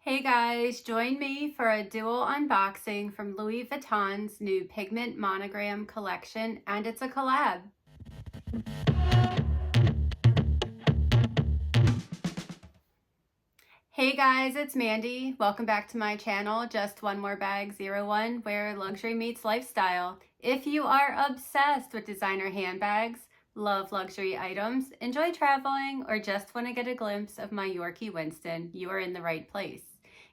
Hey guys, join me for a dual unboxing from Louis Vuitton's new Pigment Monogram collection, and it's a collab. Hey guys, it's Mandy. Welcome back to my channel, Just One More Bag 01, where luxury meets lifestyle. If you are obsessed with designer handbags, love luxury items, enjoy traveling, or just want to get a glimpse of my Yorkie Winston, you are in the right place.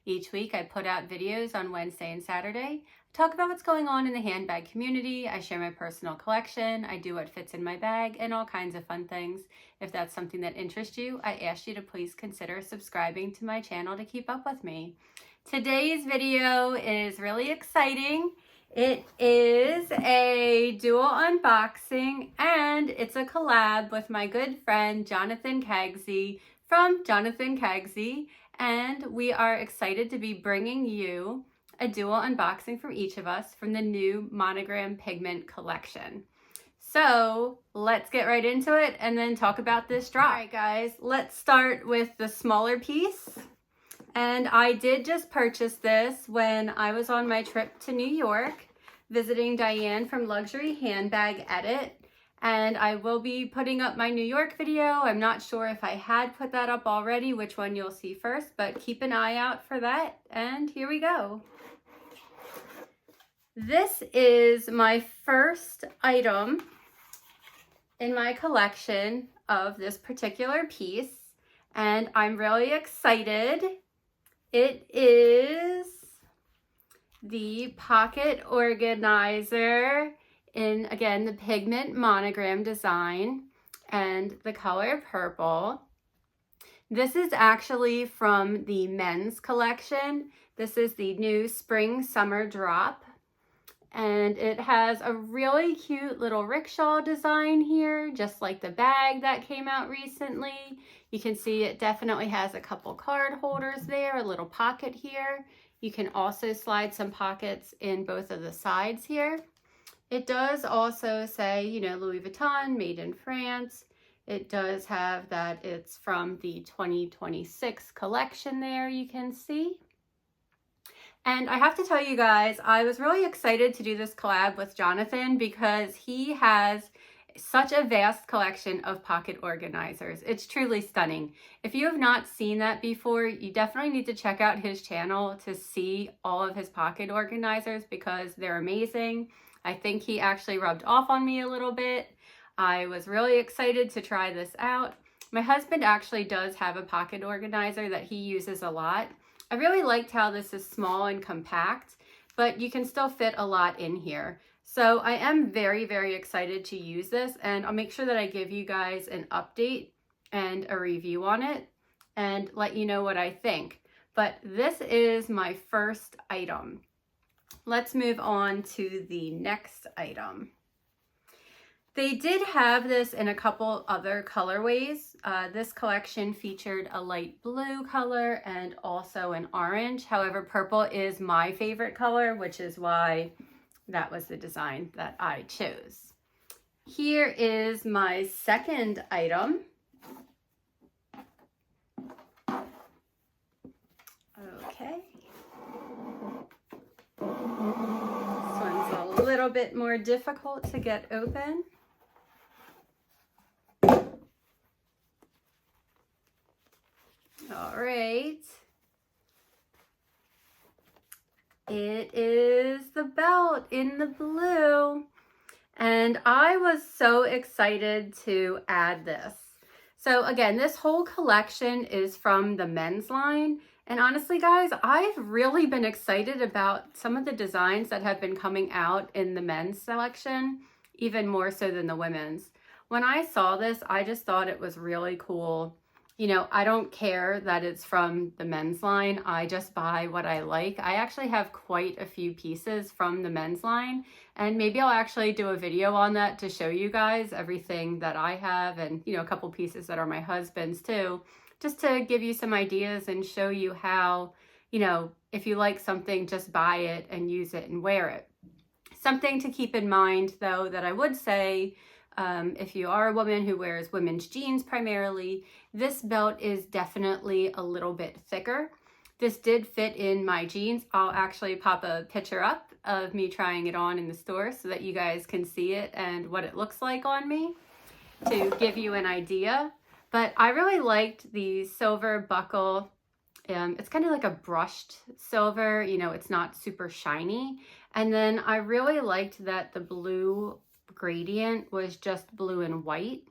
Each week I put out videos on Wednesday and Saturday. I talk about what's going on in the handbag community. I share my personal collection. I do what fits in my bag and all kinds of fun things. If that's something that interests you, I ask you to please consider subscribing to my channel to keep up with me. Today's video is really exciting. It is a dual unboxing and it's a collab with my good friend Jonathan Kagsy from Jonathan Kagsy. And we are excited to be bringing you a dual unboxing from each of us from the new Monogram Pigment collection. So let's get right into it and then talk about this drop. All right, guys, let's start with the smaller piece. And I did just purchase this when I was on my trip to New York, visiting Diane from Luxury Handbag Edit. And I will be putting up my New York video. I'm not sure if I had put that up already, which one you'll see first, but keep an eye out for that. And here we go. This is my first item in my collection of this particular piece, and I'm really excited. It is the pocket organizer in, again, the pigment monogram design and the color purple. This is actually from the men's collection. This is the new spring summer drop, and it has a really cute little rickshaw design here, just like the bag that came out recently. You can see it definitely has a couple card holders there, a little pocket here. You can also slide some pockets in both of the sides here. It does also say, you know, Louis Vuitton, made in France. It does have that it's from the 2026 collection there, you can see. And I have to tell you guys, I was really excited to do this collab with Jonathan because he has such a vast collection of pocket organizers. It's truly stunning. If you have not seen that before, you definitely need to check out his channel to see all of his pocket organizers because they're amazing. I think he actually rubbed off on me a little bit. I was really excited to try this out. My husband actually does have a pocket organizer that he uses a lot. I really liked how this is small and compact, but you can still fit a lot in here. So I am very, very excited to use this, and I'll make sure that I give you guys an update and a review on it and let you know what I think. But this is my first item. Let's move on to the next item. They did have this in a couple other colorways. This collection featured a light blue color and also an orange. However, purple is my favorite color, which is why that was the design that I chose. Here is my second item. Okay. This one's a little bit more difficult to get open. All right. It is the belt in the blue. And I was so excited to add this. So again, this whole collection is from the men's line. And honestly, guys, I've really been excited about some of the designs that have been coming out in the men's selection, even more so than the women's. When I saw this, I just thought it was really cool. You know, I don't care that it's from the men's line. I just buy what I like. I actually have quite a few pieces from the men's line, and maybe I'll actually do a video on that to show you guys everything that I have, and, you know, a couple pieces that are my husband's too, just to give you some ideas and show you how, you know, if you like something, just buy it and use it and wear it. Something to keep in mind, though, that I would say, if you are a woman who wears women's jeans primarily, this belt is definitely a little bit thicker. This did fit in my jeans. I'll actually pop a picture up of me trying it on in the store so that you guys can see it and what it looks like on me to give you an idea. But I really liked the silver buckle. It's kind of like a brushed silver, you know, it's not super shiny. And then I really liked that the blue gradient was just blue and white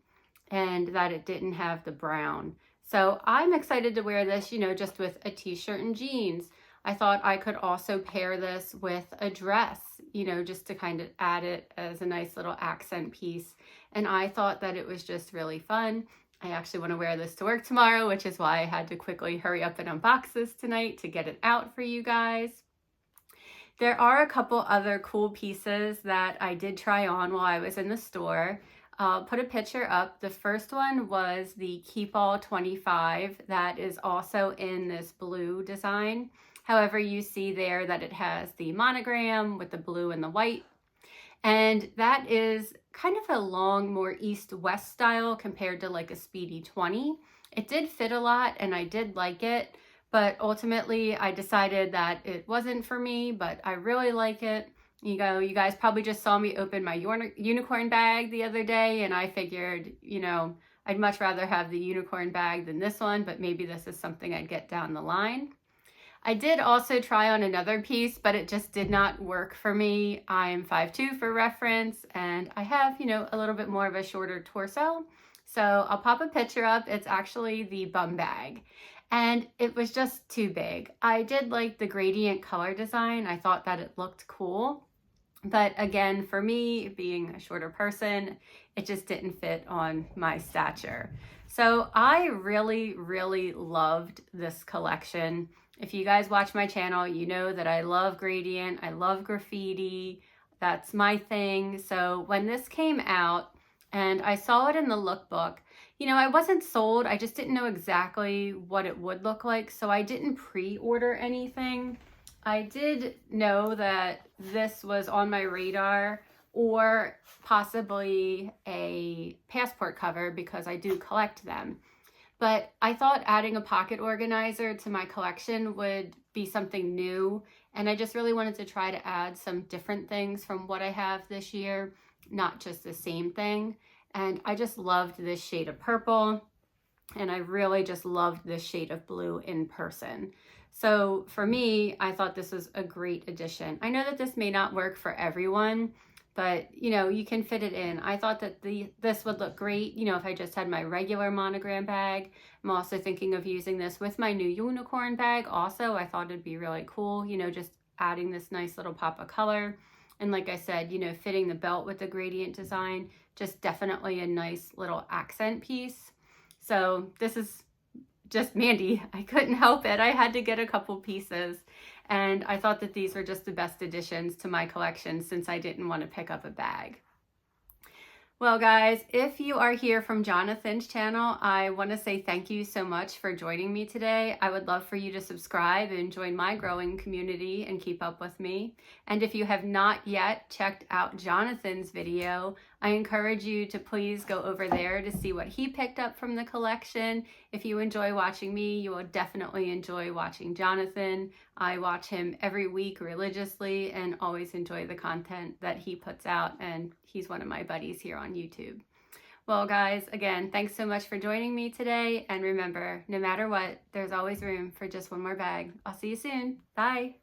and that it didn't have the brown. So I'm excited to wear this, you know, just with a t-shirt and jeans. I thought I could also pair this with a dress, you know, just to kind of add it as a nice little accent piece. And I thought that it was just really fun. I actually want to wear this to work tomorrow, which is why I had to quickly hurry up and unbox this tonight to get it out for you guys. There are a couple other cool pieces that I did try on while I was in the store. I'll put a picture up. The first one was the Keepall 25 that is also in this blue design. However, you see there that it has the monogram with the blue and the white. And that is kind of a long, more east-west style compared to like a Speedy 20. It did fit a lot and I did like it, but ultimately I decided that it wasn't for me, but I really like it. You guys probably just saw me open my unicorn bag the other day, and I figured, you know, I'd much rather have the unicorn bag than this one, but maybe this is something I'd get down the line. I did also try on another piece, but it just did not work for me. I'm 5'2" for reference, and I have, you know, a little bit more of a shorter torso. So I'll pop a picture up. It's actually the bum bag, and it was just too big. I did like the gradient color design. I thought that it looked cool. But again, for me, being a shorter person, it just didn't fit on my stature. So I really, really loved this collection. If you guys watch my channel, you know that I love gradient, I love graffiti, that's my thing. So when this came out and I saw it in the lookbook, you know, I wasn't sold, I just didn't know exactly what it would look like, so I didn't pre-order anything. I did know that this was on my radar, or possibly a passport cover because I do collect them. But I thought adding a pocket organizer to my collection would be something new, and I just really wanted to try to add some different things from what I have this year, not just the same thing. And I just loved this shade of purple, and I really just loved this shade of blue in person. So for me, I thought this was a great addition. I know that this may not work for everyone, but you know, you can fit it in. I thought that this would look great, you know, if I just had my regular monogram bag. I'm also thinking of using this with my new unicorn bag also. I thought it'd be really cool, you know, just adding this nice little pop of color. And like I said, you know, fitting the belt with the gradient design, just definitely a nice little accent piece. So this is just Mandy. I couldn't help it. I had to get a couple pieces, and I thought that these were just the best additions to my collection since I didn't want to pick up a bag. Well guys, if you are here from Jonathan's channel, I want to say thank you so much for joining me today. I would love for you to subscribe and join my growing community and keep up with me. And if you have not yet checked out Jonathan's video, I encourage you to please go over there to see what he picked up from the collection. If you enjoy watching me, you will definitely enjoy watching Jonathan. I watch him every week religiously and always enjoy the content that he puts out, and he's one of my buddies here on YouTube. Well guys, again, thanks so much for joining me today, and remember, no matter what, there's always room for just one more bag. I'll see you soon. Bye.